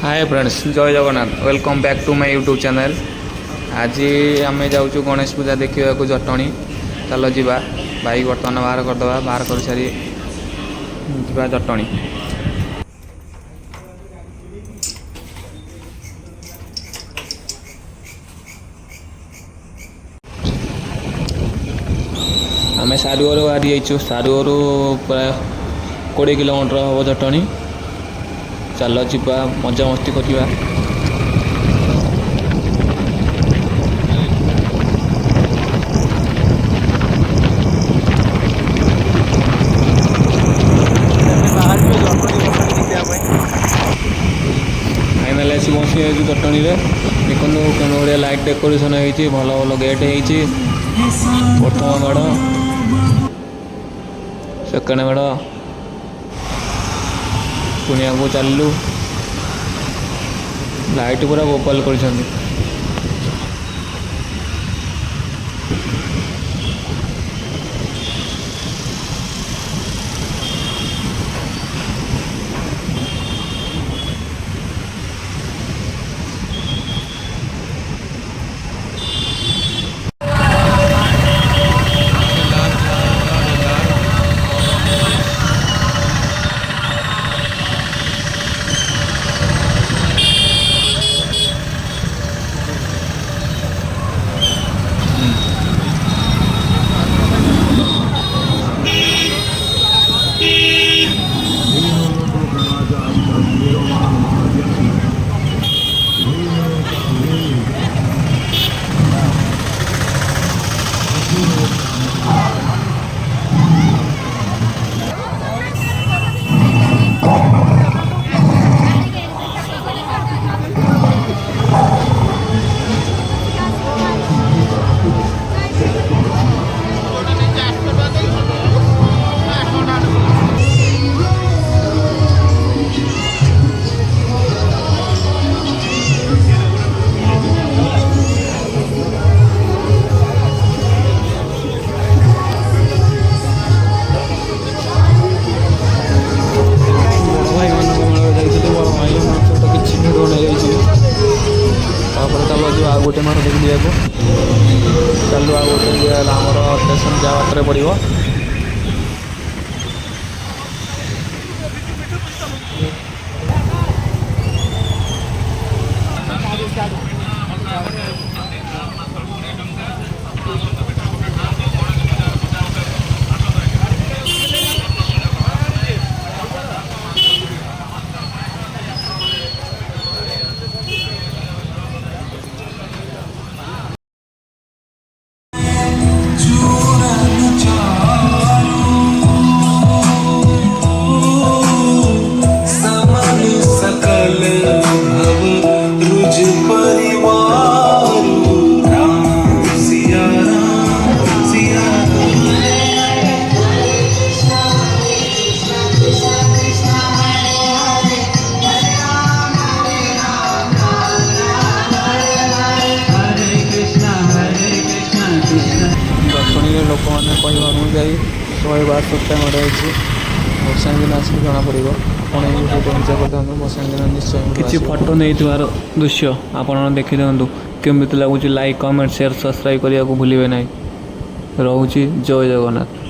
हाय friends, जय Jagannath. Welcome back to my YouTube channel. आज आम जाऊँ गणेश पूजा देखा जटणी। चल जा बाइक बर्तमान बाहर करदे, बाहर कर सारी जा जटणी। आम सारुगर बाहरी जाइए। सारुगर प्राय 20 किलोमीटर हम जटणी। चल जा मजा मस्ती करवा। फाइनाल आसी पहुँची जाइए जटणी। देखो कौन भाया लाइट डेकोरेशन होती, भल भल गेट हो। प्रथम मेढ़, सेकेंड मेढ़, पुणी आगू चलू। लाइट पूरा गोपाल कर। गोटे मार देखी जाए चलू आ गोटे आमर स्टेशन जा बाटर पड़ो। दर्शनी लोक मैंने कह 162 मर बसा दिन आसिक जना पड़ बसा दिन निश्चय किसी फटो नहीं दृश्य आप देखी दिखाँ केमी लगुच। लाइक कमेंट शेयर सब्सक्राइब करने को भूलें ना। रोचे जय जगन्नाथ।